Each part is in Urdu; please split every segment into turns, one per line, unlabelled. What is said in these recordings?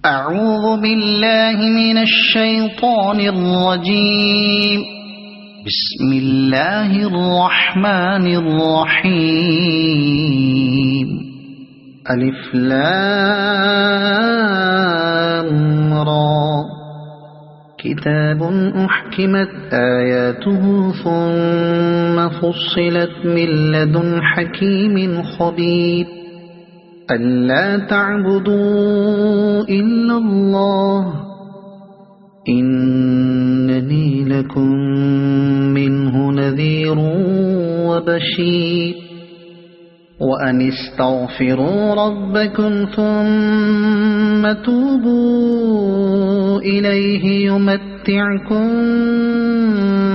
أعوذ بالله من الشيطان الرجيم. بسم الله الرحمن الرحيم. ألف لام را. كتاب أحكمت آياته ثم فصلت من لدن حكيم خبير. ألا تعبدوا إلا الله إنني لكم منه نذير وبشير. وأن استغفروا ربكم ثم توبوا إليه يمتعكم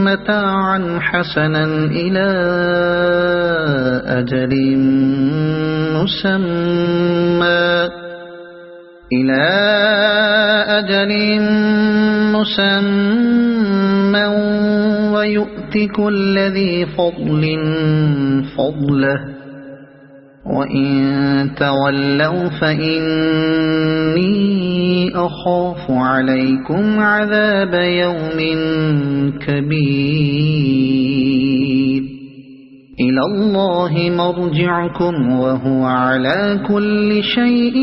متاعا حسنا إلى أجل مسمى ويؤت كل ذي فضل فضله. وإن تولوا فإني أخاف عليكم عذاب يوم كبير. إلى الله مرجعكم وهو على كل شيء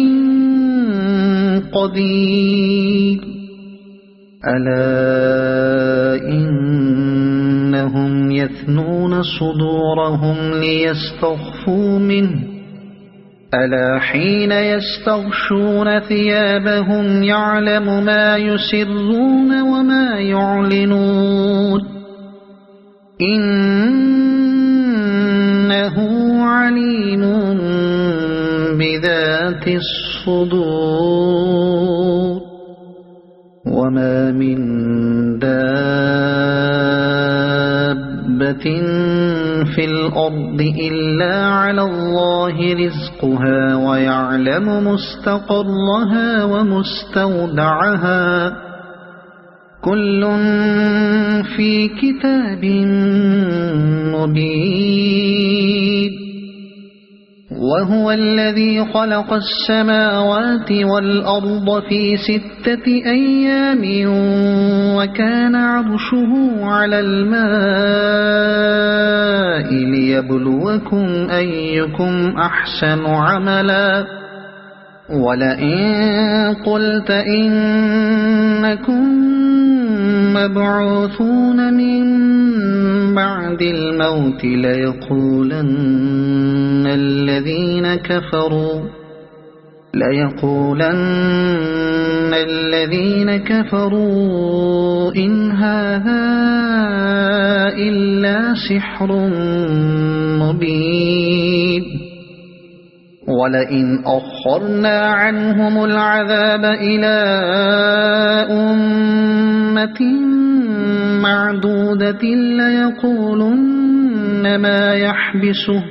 قدير. ألا إنهم يثنون صدورهم ليستخفوا منه. ألا حين يستغشون ثيابهم يعلم ما يسرون وما يعلنون إنه عليم بذات الصدور. وما من دابة في الأرض إلا على الله رزقها ويعلم مستقرها ومستودعها كل في كتاب مبين. وهو الذي خلق السماوات والأرض في 6 أيام وكان عرشه على الماء ليبلوكم أيكم أحسن عملا. ولئن قلت إنكم مبعوثون من بعد الموت ليقولن الذين كفروا إن هذا إلا سحر مبين. ولئن أخرنا عنهم العذاب إلى أمة معدودة ليقولن ما يحبسه.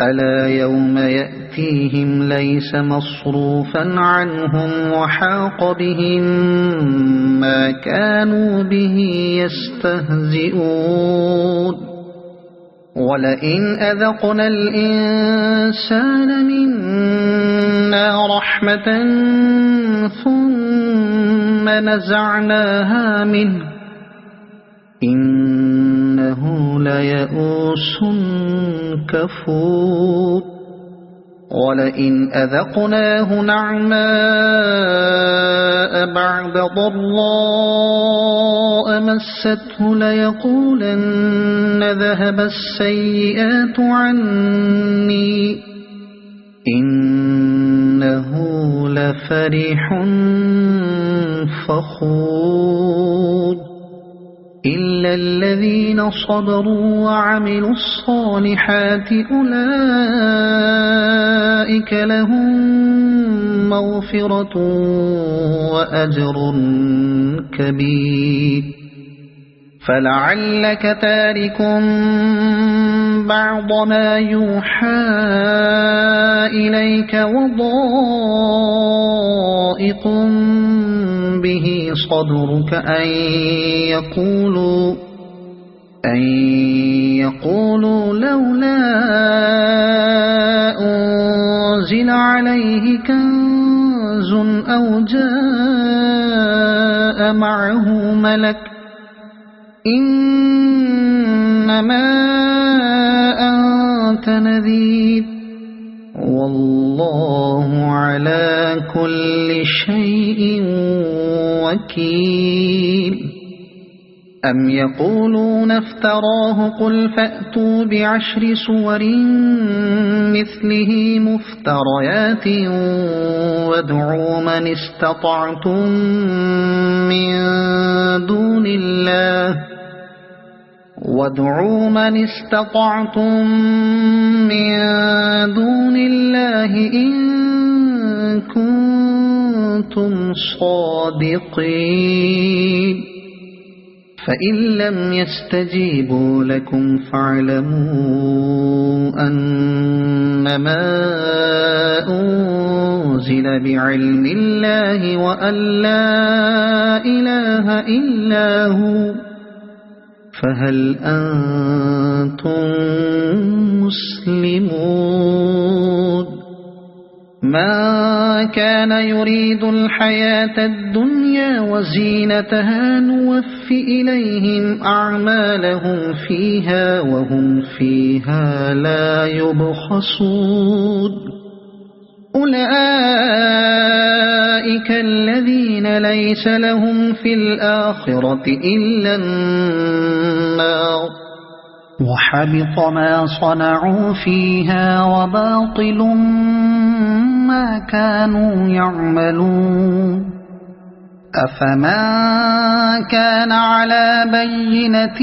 ألا يوم يأتيهم ليس مصروفا عنهم وحاق بهم ما كانوا به يستهزئون. ولئن أذقنا الإنسان منا رحمة ثم نزعناها منه إنه ليئوس كفور. ولئن أذقناه نعماء بعد ضراء مسته ليقولن ذهب السيئات عني إنه لفرح فخور. إلا الذين صبروا وعملوا الصالحات أولئك لهم مغفرة وأجر كبير. فلعلك تارك بعض ما يوحى إليك وضائق به صدرك أن يقولوا لولا أنزل عليه كنز كنز أو جاء معه ملك إنما أنت نذير والله على كل شيء وكيل أم يقولون افتراه قل فأتوا بعشر سور مثله مفتريات وادعوا من استطعتم من دون الله إن كنتم صادقين فإن لم يستجيبوا لكم فاعلموا أنما أنزل بعلم الله وأن لا إله إلا هو فهل أنتم مسلمون ما كان يريد الحياة الدنيا وزينتها نوف إليهم أعمالهم فيها وهم فيها لا يبخسون أولئك الذين ليس لهم في الآخرة إلا النار وحبط ما صنعوا فيها وباطل ما كانوا يعملون أفمن كان على بينة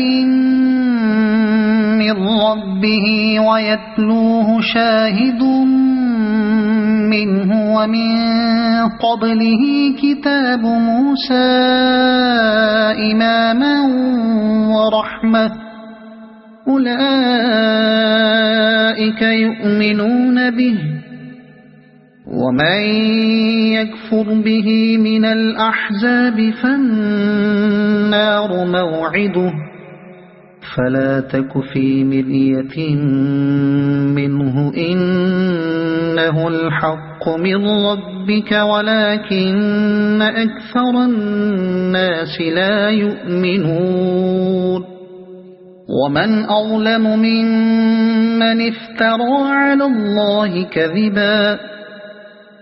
من ربه ويتلوه شاهد منه ومن قبله كتاب موسى إماما ورحمة أولئك يؤمنون به ومن يكفر به من الأحزاب فالنار موعده فلا تك في مرية منه إنه الحق من ربك ولكن أكثر الناس لا يؤمنون ومن أظلم ممن افترى على الله كذبا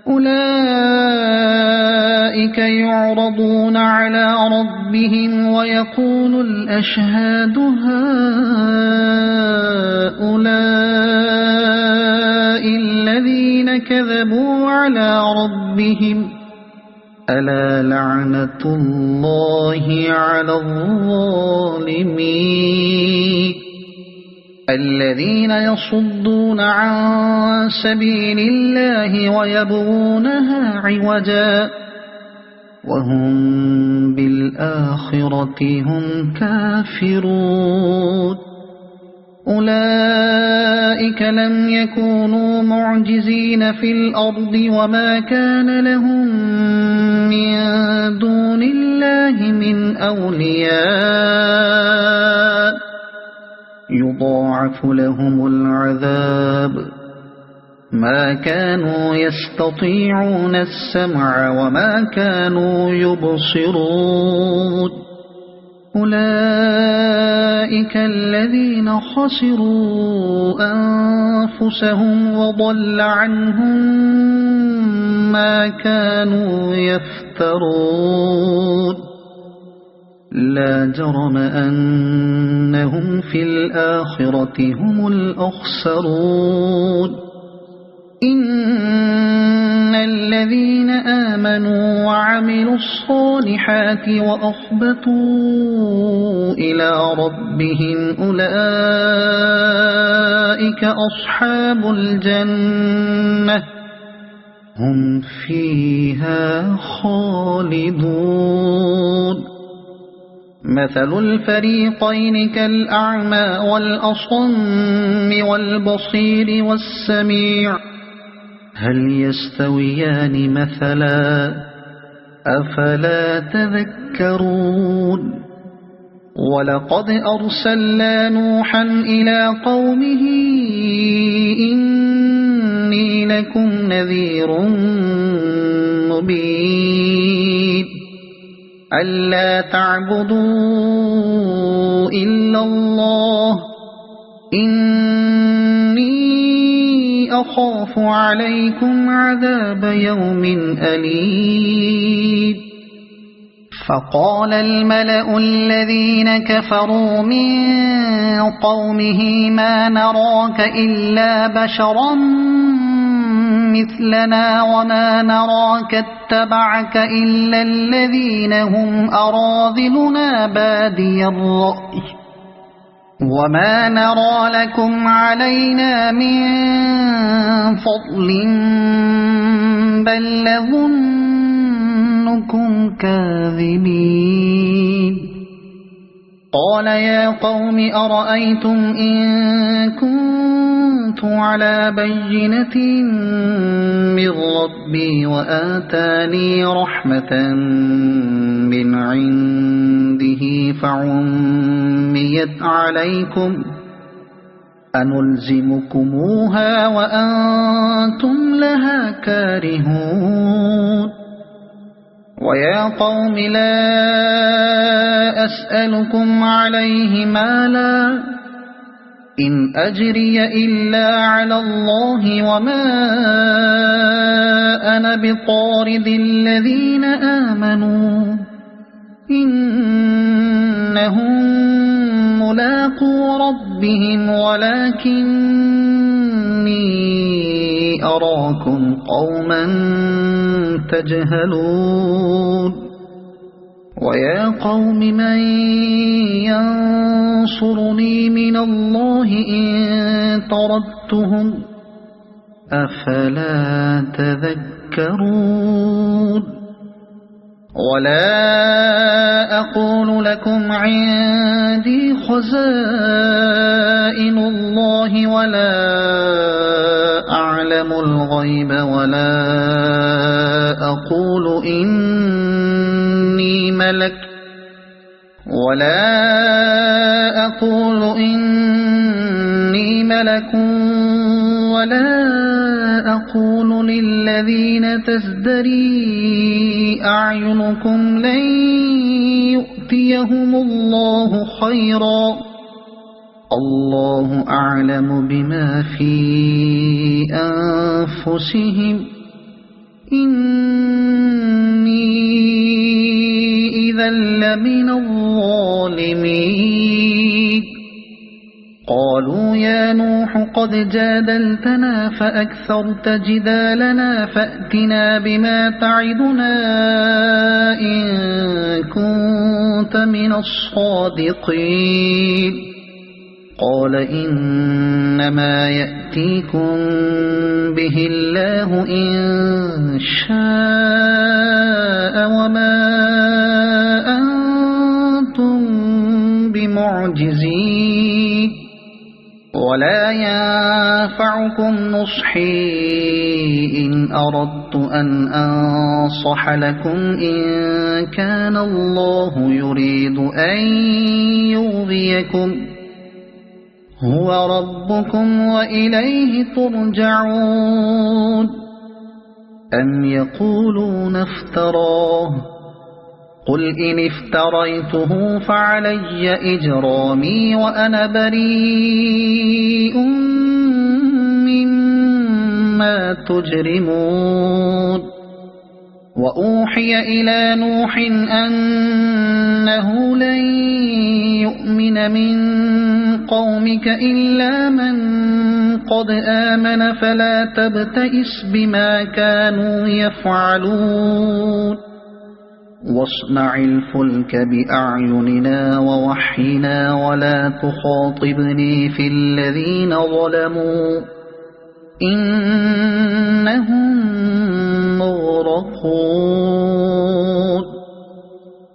أولئك يعرضون على ربهم ويقول الأشهاد هؤلاء الذين كذبوا على ربهم ألا لعنة الله على الظالمين الذين يصدون عن سبيل الله ويبغونها عوجا وهم بالآخرة هم كافرون أولئك لم يكونوا معجزين في الأرض وما كان لهم من دون الله من أولياء يضاعف لهم العذاب ما كانوا يستطيعون السمع وما كانوا يبصرون أولئك الذين خسروا أنفسهم وضل عنهم ما كانوا يفترون لا جرم أنهم في الآخرة هم الأخسرون إن الذين آمنوا وعملوا الصالحات وأخبتوا إلى ربهم أولئك أصحاب الجنة هم فيها خالدون مثل الفريقين كالأعمى والأصم والبصير والسميع هل يستويان مثلا أفلا تذكرون ولقد أرسلنا نوحا إلى قومه إني لكم نذير مبين ألا تعبدوا إلا الله إني أخاف عليكم عذاب يوم أليم فقال الملأ الذين كفروا من قومه ما نراك إلا بشرا مثلنا وما نراك اتبعك إلا الذين هم أراذلنا بادي الرأي وما نرى لكم علينا من فضل بل نظنكم كاذبين قال يا قوم أرأيتم إن كنت على بينة من ربي وآتاني رحمة من عنده فعميت عليكم أنلزمكموها وأنتم لها كارهون ويا قوم لا أسألكم عليه مالا إن أجري إلا على الله وما أنا بطارد الذين آمنوا إنهم ملاقو ربهم ولكني أراكم قوما تجهلون ويا قوم من ينصرني من الله إن طردتهم أفلا تذكرون ولا أقول لكم عندي خزائن الله ولا أعلم الغيب ولا أقول إني ملك ولا أقول للذين تزدري أعينكم لن يؤتيهم الله خيرا الله أعلم بما في أنفسهم إني إذا لمن الظالمين قالوا يا نوح قد جادلتنا فأكثرت جدالنا فأتنا بما تعدنا إن كنت من الصادقين قال إنما يأتيكم به الله إن شاء وما أنتم بمعجزين ولا ينفعكم نصحي إن أردت أن أنصح لكم إن كان الله يريد أن يغويكم هو ربكم وإليه ترجعون أم يقولون افتراه قل إن افتريته فعلي إجرامي وأنا بريء مما تجرمون وأوحي إلى نوح أنه لن يؤمن من قومك إلا من قد آمن فلا تبتئس بما كانوا يفعلون واصنع الفلك بأعيننا ووحينا ولا تخاطبني في الذين ظلموا إنهم مغرقون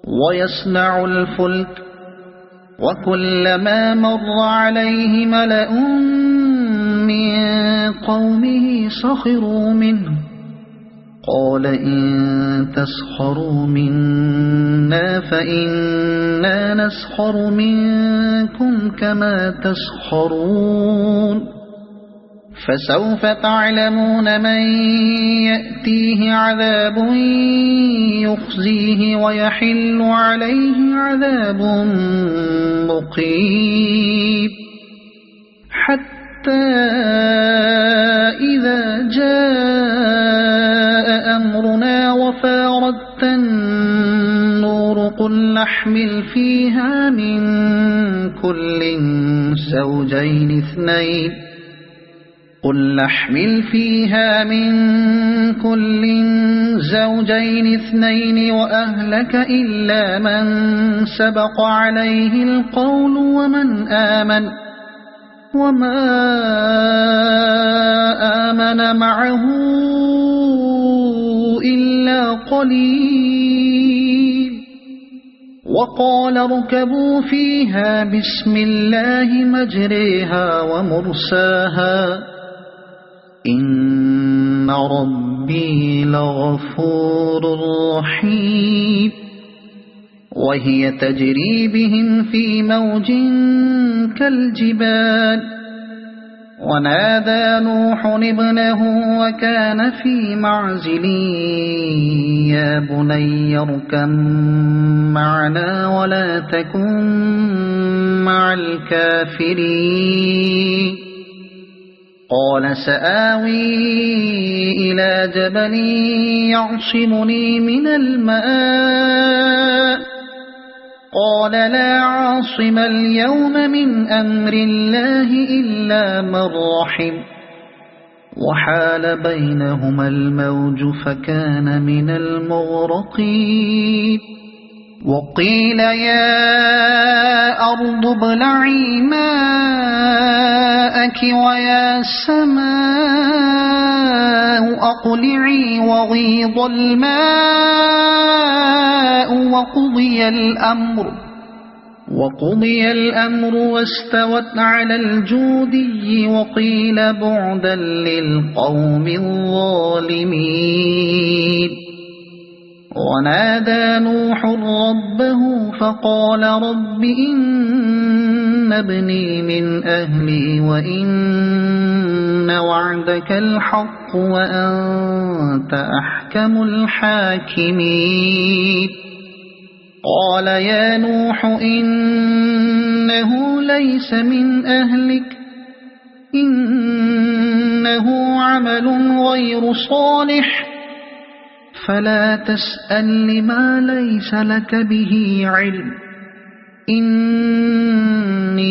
ويصنع الفلك وكلما مر عليه ملأ من قومه سخروا منه قال إن تسخروا منا فإنا نسخر منكم كما تسخرون فسوف تعلمون من يأتيه عذاب يخزيه ويحل عليه عذاب مقيم حتى إذا جاء أمرنا وفارت النور قل نحمل فيها من كل زوجين اثنين وأهلك إلا من سبق عليه القول ومن آمن وما آمن معه إلا قليل وقال اركبوا فيها بسم الله مجريها ومرساها إن ربي لغفور رحيم وهي تجري بهم في موج كالجبال ونادى نوح ابنه وكان في معزل يا بني اركب معنا ولا تكن مع الكافرين قال سآوي إلى جبل يعصمني من الماء قال لا عاصم اليوم من أمر الله إلا من رحم وحال بينهما الموج فكان من المغرقين وقيل يا أرض ابلعي ماءك ويا سماء أقلعي وغيض الماء وقضي الأمر واستوت على الجودي وقيل بعدا للقوم الظالمين ونادى نوح ربه فقال رب إن ابني من أهلي وإن وعدك الحق وأنت أحكم الحاكمين قال يا نوح إنه ليس من أهلك إنه عمل غير صالح فلا تسأل لما ليس لك به علم إني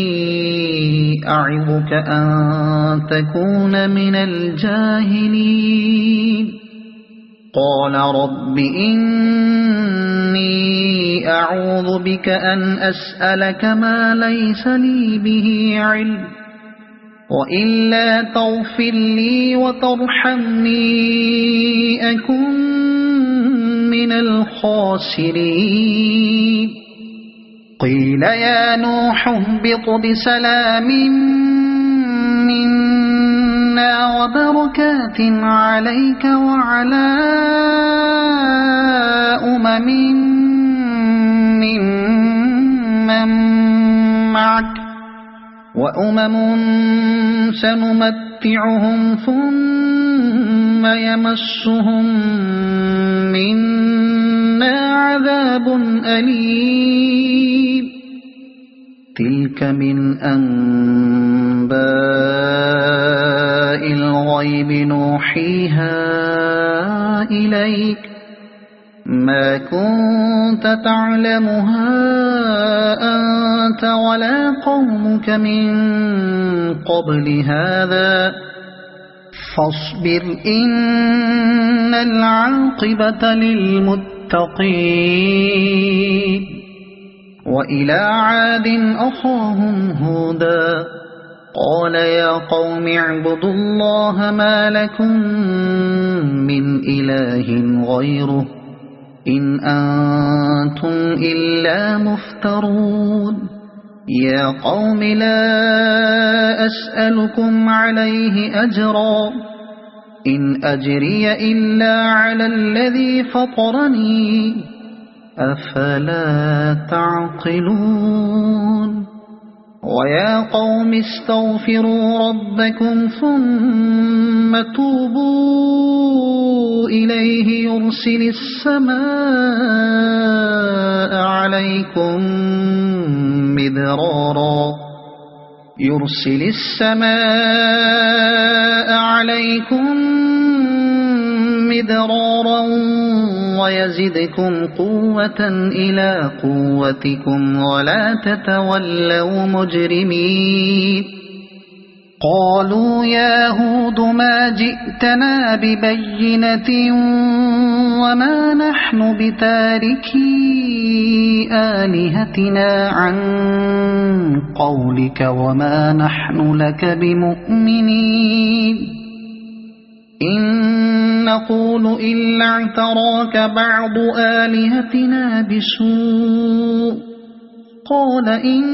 أعظك أن تكون من الجاهلين قال رب إني أعوذ بك أن أسألك ما ليس لي به علم وإلا تغفر لي وترحمني أكن من الخاسرين قيل يا نوح اهبط بسلام منا وبركات عليك وعلى أمم ممن معك وأمم سنمتعهم ثم يمسهم منا عذاب أليم تلك من أنباء الغيب نوحيها إليك ما كنت تعلمها أنت ولا قومك من قبل هذا فاصبر إن العاقبة للمتقين وإلى عاد أخاهم هودا قال يا قوم اعبدوا الله ما لكم من إله غيره إن أنتم إلا مفترون يا قوم لا أسألكم عليه أجرا إن أجري إلا على الذي فطرني أفلا تعقلون ويا قوم استغفروا ربكم ثم توبوا إليه يرسل السماء عليكم مدرارا ويزدكم قوة إلى قوتكم ولا تتولوا مجرمين قالوا يا هود ما جئتنا ببينة وما نحن بتاركي آلهتنا عن قولك وما نحن لك بمؤمنين إن نقول إلا اعتراك بعض آلهتنا بسوء قال إني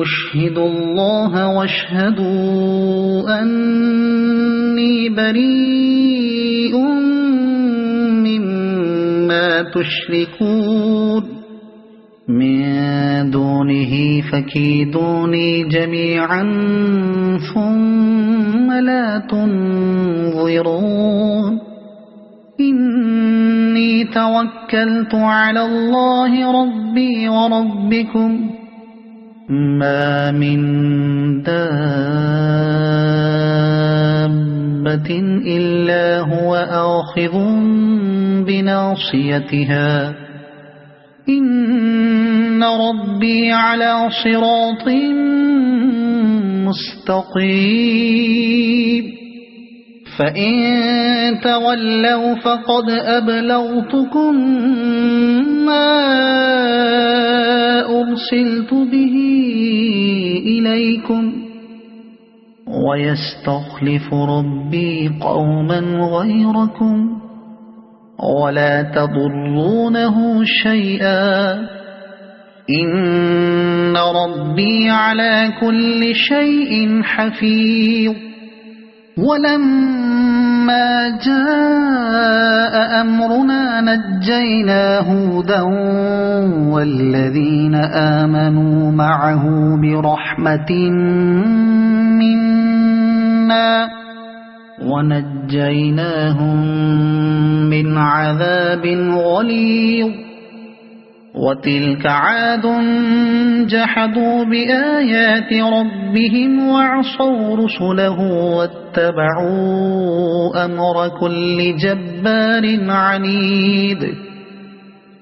أشهد الله واشهدوا أني بريء مما تشركون من دونه فكيدوني جميعا ثم لا تنظرون إني توكلت على الله ربي وربكم ما من دابة إلا هو آخذ بناصيتها إن ربي على صراط مستقيم فإن تولوا فقد أبلغتكم ما أرسلت به إليكم ويستخلف ربي قوما غيركم ولا تضرونه شيئا إن ربي على كل شيء حفيظ ولما جاء أمرنا نجينا هودا والذين آمنوا معه برحمة منا ونجيناهم من عذاب غليظ وتلك عاد جحدوا بآيات ربهم وعصوا رسله واتبعوا أمر كل جبار عنيد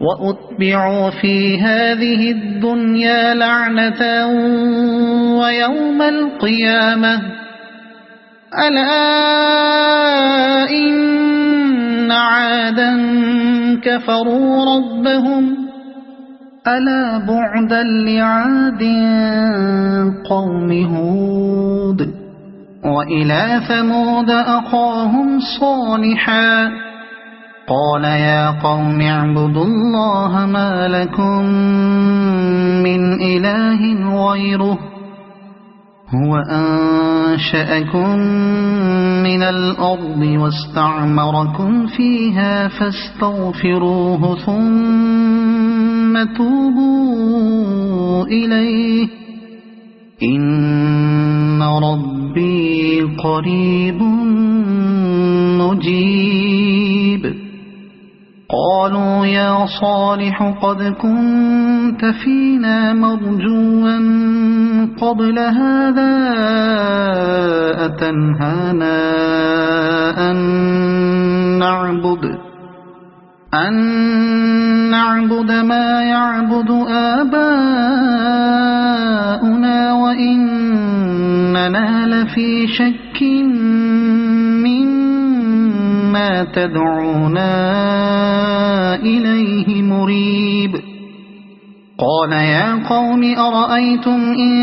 وأتبعوا في هذه الدنيا لعنة ويوم القيامة ألا إن عادا كفروا ربهم ألا بعدا لعاد قوم هود وإلى ثمود أخاهم صالحا قال يا قوم اعبدوا الله ما لكم من إله غيره هو أنشأكم من الأرض واستعمركم فيها فاستغفروه ثم توبوا إليه إن ربي قريب مجيب قالوا يا صالح قد كنت فينا مرجوا قبل هذا أتنهانا أن نعبد ما يعبد آباؤنا وإننا لفي شك مما تدعونا إليه مريب قال يا قوم أرأيتم إن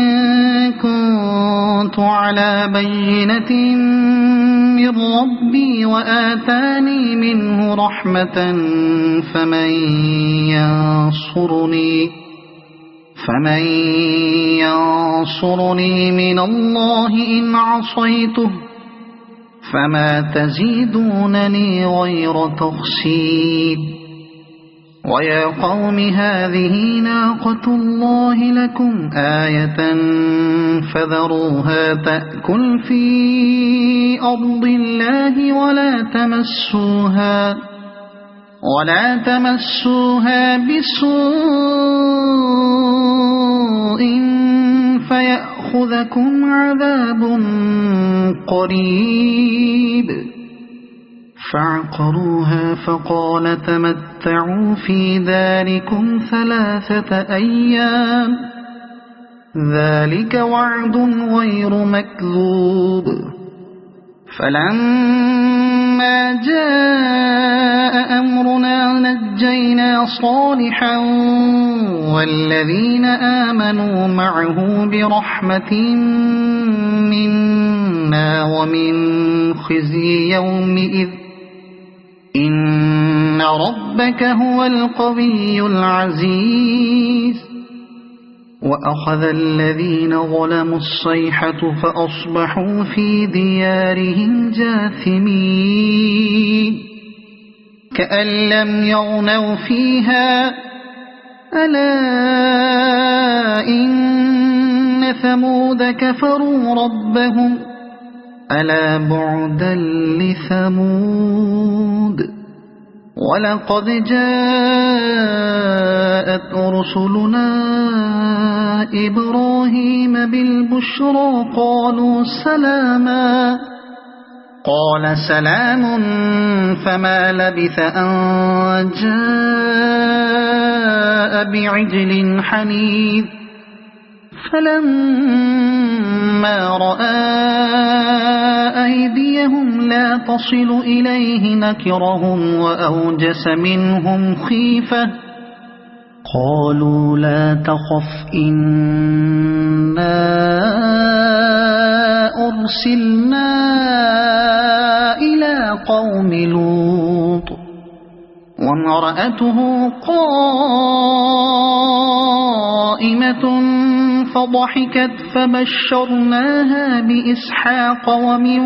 كنت على بينة من ربي وآتاني منه رحمة فمن ينصرني من الله إن عصيته فما تزيدونني غير تخسير ويا قوم هذه ناقة الله لكم آية فذروها تأكل في أرض الله ولا تمسوها بسوء فيأخذكم عذاب قريب. فعقروها فقال تمتعوا في داركم 3 أيام ذلك وعد غير مكذوب. فلما جاء أمرنا نجينا صالحا والذين آمنوا معه برحمة منا ومن خزي يومئذ إن ربك هو القوي العزيز. وأخذ الذين ظلموا الصيحة فأصبحوا في ديارهم جاثمين كأن لم يغنوا فيها ألا إن ثمود كفروا ربهم ألا بعدا لثمود. ولقد جاءت رسلنا إبراهيم بالبشرى قالوا سلاما قال سلام فما لبث أن جاء بعجل حنيذ. فلما رأى أيديهم لا تصل إليه نكرهم وأوجس منهم خيفة قالوا لا تخف إنا أرسلنا إلى قوم لوط وامرأته قائمة فضحكت فبشرناها بإسحاق ومن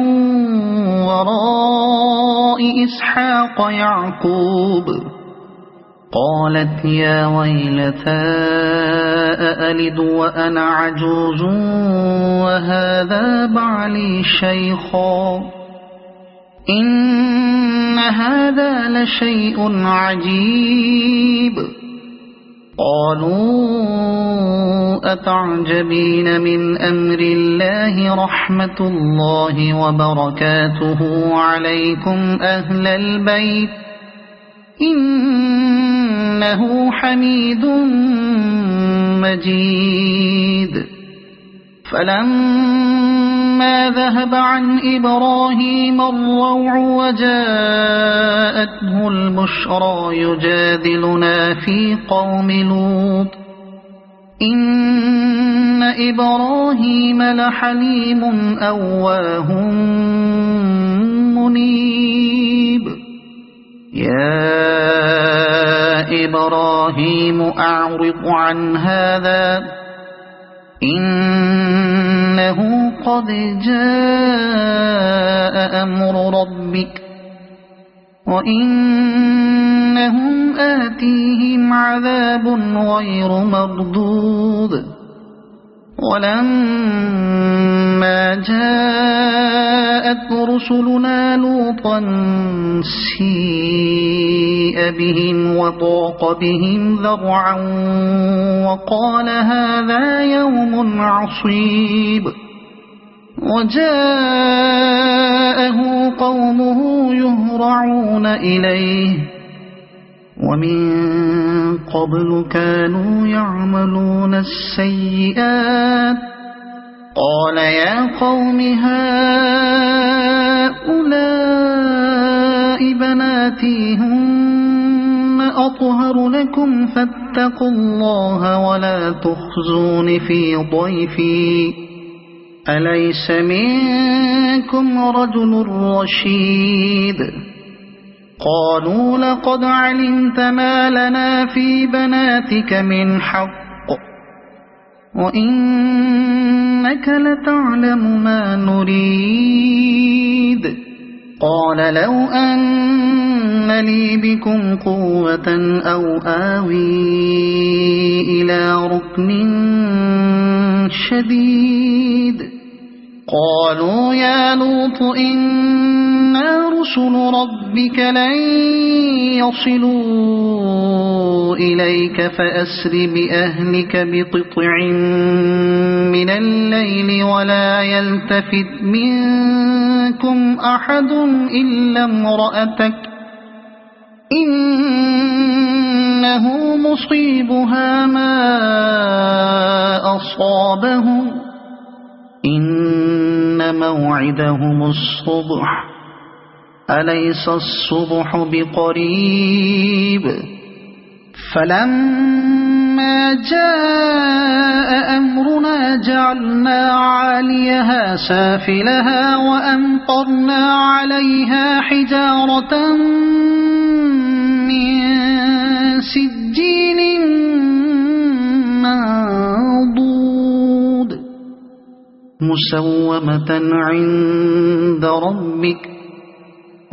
وراء إسحاق يعقوب. قالت يا ويلتى أألد وأنا عجوز وهذا بعلي شيخا إن هذا لشيء عجيب. قالوا أتعجبين من أمر الله رحمة الله وبركاته عليكم أهل البيت إنه حميد مجيد. فلما ذهب عن إبراهيم الروع وجاءته البشرى يجادلنا في قوم لوط إن إبراهيم لحليم أواه منيب. يا إبراهيم أعرض عن هذا إنه قد جاء أمر ربك وإنهم آتيهم عذاب غير مردود. ولما جاءت رسلنا لوطا سيء بهم وضاق بهم ذرعا وقال هذا يوم عصيب. وجاءه قومه يهرعون إليه ومن قبل كانوا يعملون السيئات قال يا قوم هؤلاء بناتي هن أطهر لكم فاتقوا الله ولا تخزون في ضيفي أليس منكم رجل رشيد. قالوا لقد علمت ما لنا في بناتك من حق وإنك لتعلم ما نريد. قال لو أن أن لي بكم قوة أو آوي إلى ركن شديد قالوا يا لوط إنا رسل ربك لن يصلوا إليك فأسر بأهلك بقطع من الليل ولا يلتفت منكم أحد إلا امرأتك إنه مصيبها ما أصابهم إن موعدهم الصبح أليس الصبح بقريب فلما جاء أمرنا جعلنا عاليها سافلها وأمطرنا عليها حجارة من سجيل منضود مسومة عند ربك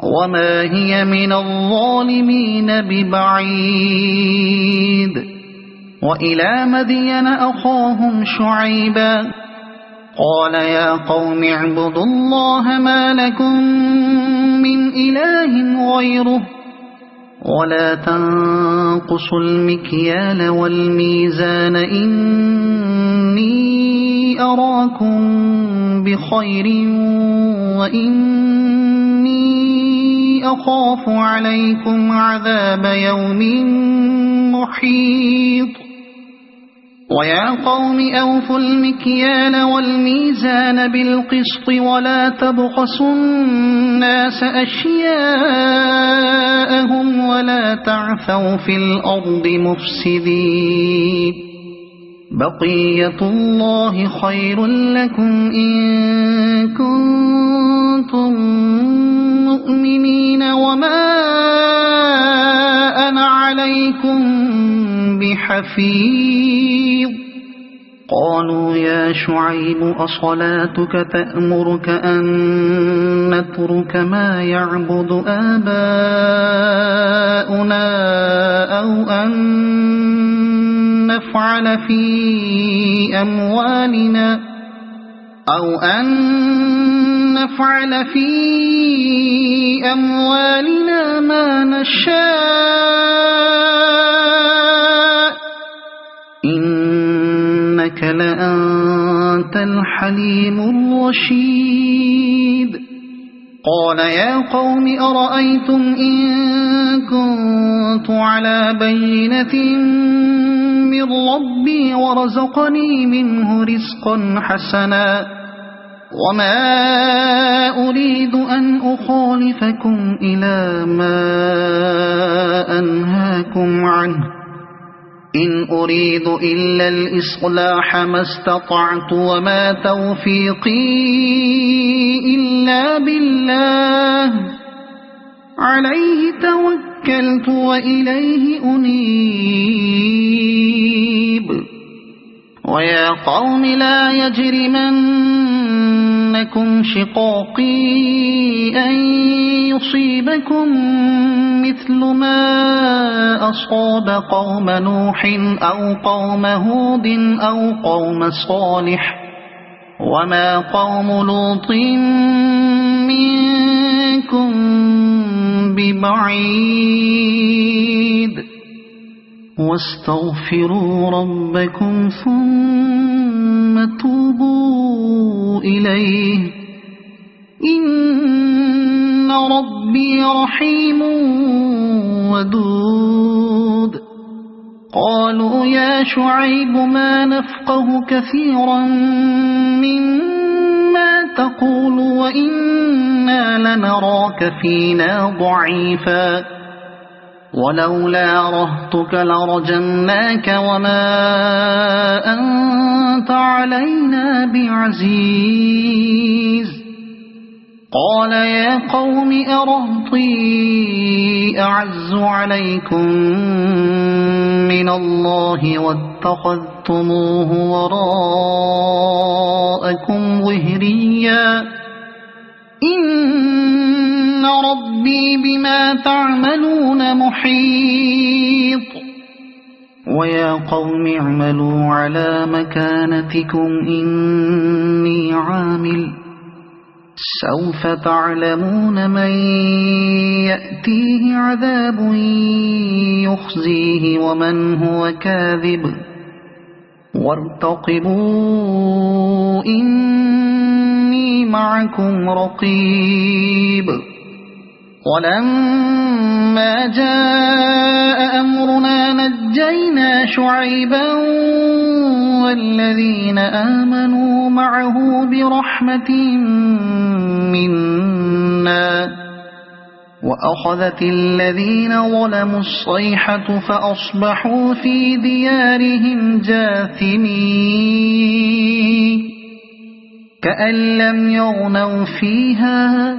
وما هي من الظالمين ببعيد وإلى مدين أخاهم شعيبا قال يا قوم اعبدوا الله ما لكم من إله غيره ولا تنقصوا المكيال والميزان إني أراكم بخير وإني أخاف عليكم عذاب يوم محيط ويا قوم أوفوا المكيال والميزان بالقسط ولا تبخسوا الناس أشياءهم ولا تعثوا في الأرض مفسدين بقية الله خير لكم إن كنتم مؤمنين وما أنا عليكم بحفيظ قالوا يا شعيب أصلاتك تأمرك أن نترك ما يعبد آباؤنا أو أن نفعل في أموالنا ما نشاء إنك لأنت الحليم الرشيد قال يا قوم أرأيتم إن كنت على بينة من ربي ورزقني منه رزقا حسنا وما أريد أن أخالفكم إلى ما أنهاكم عنه إن أريد إلا الإصلاح ما استطعت وما توفيقي إلا بالله عليه توكلت وإليه أنيب ويا قوم لا يجرمنكم شقاقي أن يصيبكم مثل ما أصاب قوم نوح أو قوم هود أو قوم صالح وما قوم لوط منكم ببعيد واستغفروا ربكم ثم توبوا إليه إن ربي رحيم ودود قالوا يا شعيب ما نفقه كثيرا مما تقول وإنا لنراك فينا ضعيفا ولولا رهطك لرجمناك وما أنت علينا بعزيز قال يا قوم أرهطي أعز عليكم من الله واتخذتموه وراءكم ظهريا إن إن ربي بما تعملون محيط ويا قوم اعملوا على مكانتكم إني عامل سوف تعلمون من يأتيه عذاب يخزيه ومن هو كاذب وارتقبوا إني معكم رقيب ولما جاء أمرنا نجينا شعيبا والذين آمنوا معه برحمة منا وأخذت الذين ظلموا الصيحة فأصبحوا في ديارهم جاثمين كأن لم يغنوا فيها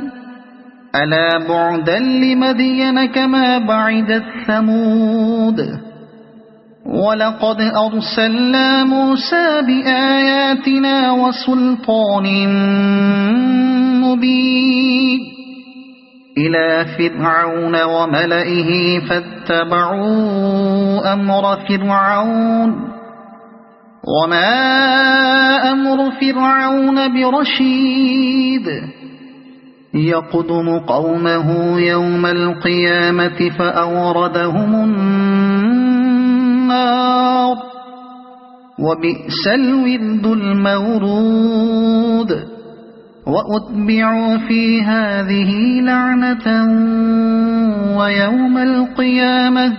ألا بعدا لمدين كما بعدت ثمود ولقد أرسلنا موسى بآياتنا وسلطان مبين إلى فرعون وملئه فاتبعوا أمر فرعون وما أمر فرعون برشيد يقدم قومه يوم القيامة فأوردهم النار وبئس الورد المورود وأتبعوا في هذه لعنة ويوم القيامة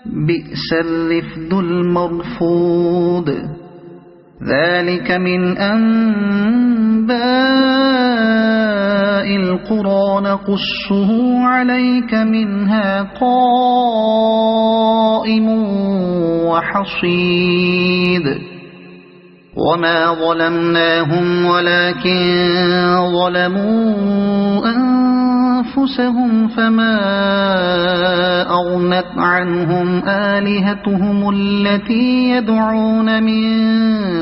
بئس الرفد المرفود ذلك من أنباء القرى نقصه عليك منها قائم وحصيد وما ظلمناهم ولكن ظلموا أنفسهم فما أغنت عنهم آلهتهم التي يدعون من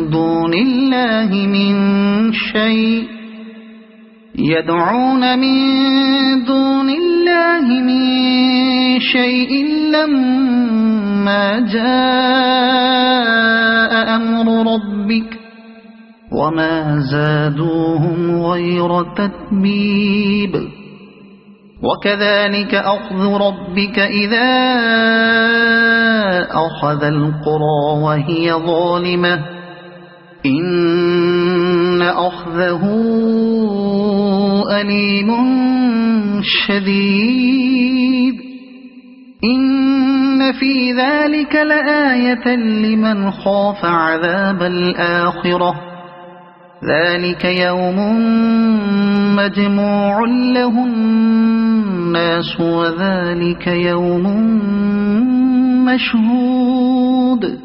دون الله من شيء لما جاء أمر ربك وما زادوهم غير تتبيب وكذلك أخذ ربك إذا أخذ القرى وهي ظالمة إن أخذه أليم شديد إن في ذلك لآية لمن خاف عذاب الآخرة ذلك يوم مجموع له الناس وذلك يوم مشهود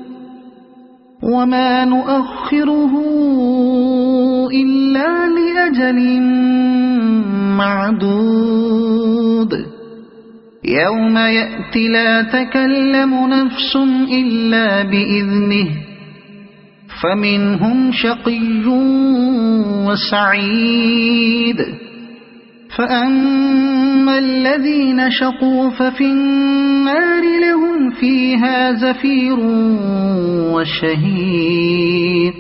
وما نؤخره إلا لأجل معدود يوم يأتي لا تكلم نفس إلا بإذنه فمنهم شقي وسعيد فأما الذين شقوا ففي النار لهم فيها زفير وشهيق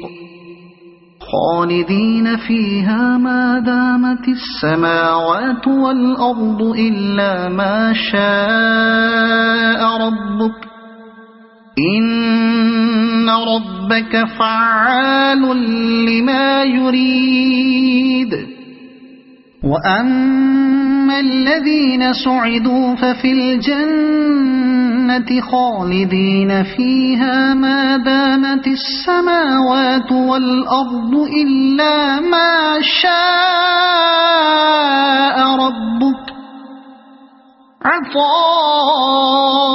خالدين فيها ما دامت السماوات والأرض إلا ما شاء ربك إن ربك فعال لما يريد وأما الذين سعدوا ففي الجنة خالدين فيها ما دامت السماوات والأرض إلا ما شاء ربك عطاء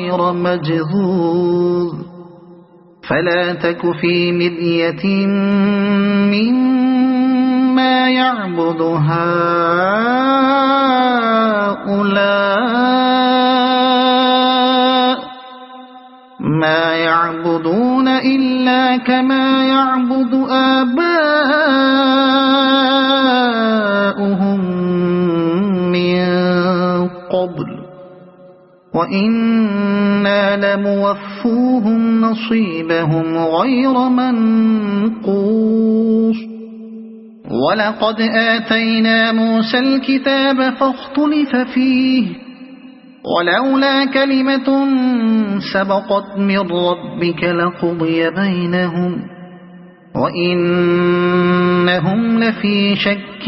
غير مجذوذ فلا تك في مرية مما يعبد هؤلاء ما يعبدون إلا كما يعبد آباؤهم قبل وإنا لموفوهم نصيبهم غير منقوص ولقد آتينا موسى الكتاب فاختلف فيه ولولا كلمة سبقت من ربك لقضي بينهم وإنهم لفي شك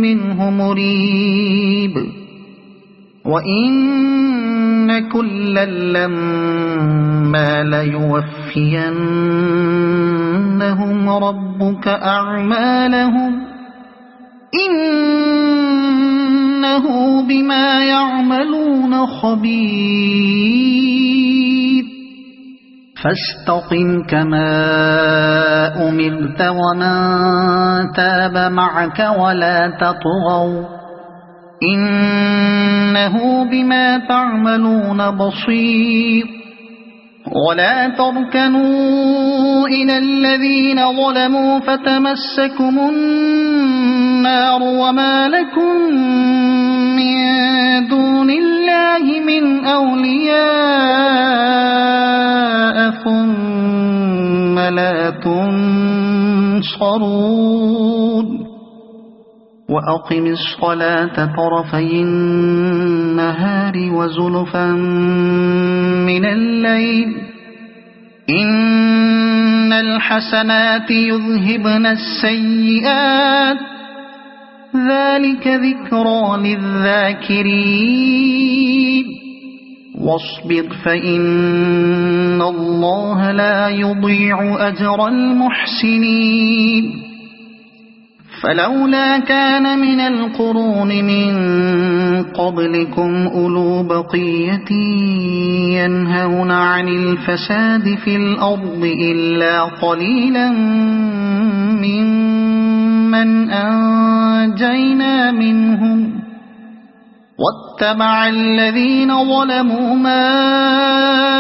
منه مريب وإن كلا لما ليوفينهم ربك أعمالهم إنه بما يعملون خبير فاستقم كما أمرت ومن تاب معك ولا تطغوا إنه بما تعملون بصير ولا تركنوا إلى الذين ظلموا فتمسكم النار وما لكم من دون الله من أولياء ثم لا تنصرون وأقم الصلاة طرفي النهار وزلفا من الليل إن الحسنات يذهبن السيئات ذلك ذكرى للذاكرين واصبر فإن الله لا يضيع أجر المحسنين فلولا كان من القرون من قبلكم أولو بقية ينهون عن الفساد في الأرض إلا قليلا ممن أنجينا منهم واتبع الذين ظلموا ما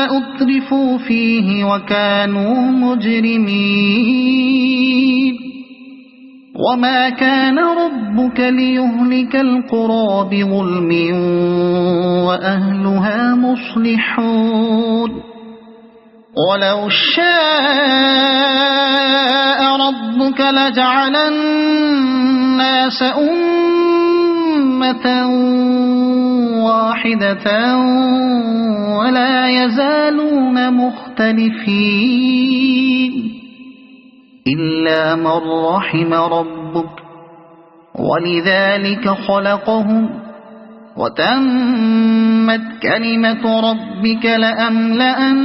أترفوا فيه وكانوا مجرمين وما كان ربك ليهلك القرى بظلم وأهلها مصلحون ولو شاء ربك لجعل الناس أمة واحدة ولا يزالون مختلفين إلا من رحم ربك ولذلك خلقهم وتمت كلمة ربك لأملأن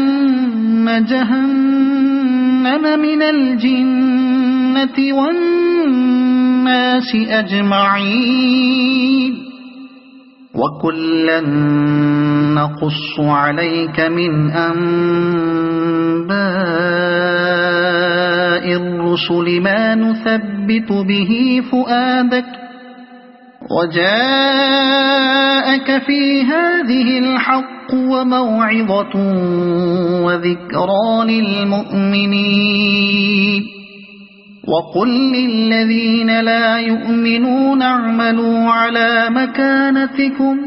جهنم من الجنة والناس أجمعين وكلا نقص عليك من أنباء الرسل ما نثبت به فؤادك وجاءك في هذه الحق وموعظة وذكرى للمؤمنين وقل للذين لا يؤمنون اعملوا على مكانتكم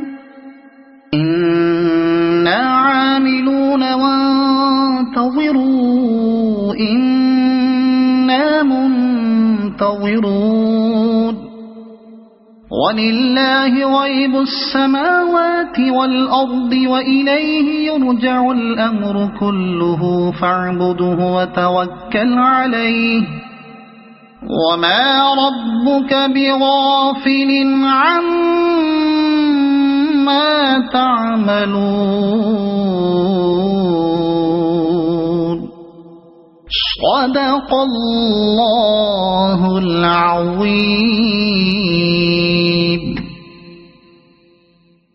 إنا عاملون وانتظروا إنا منتظرون ولله غيب السماوات والأرض وإليه يرجع الأمر كله فاعبده وتوكل عليه وما ربك بغافل عما تعملون صدق الله العظيم.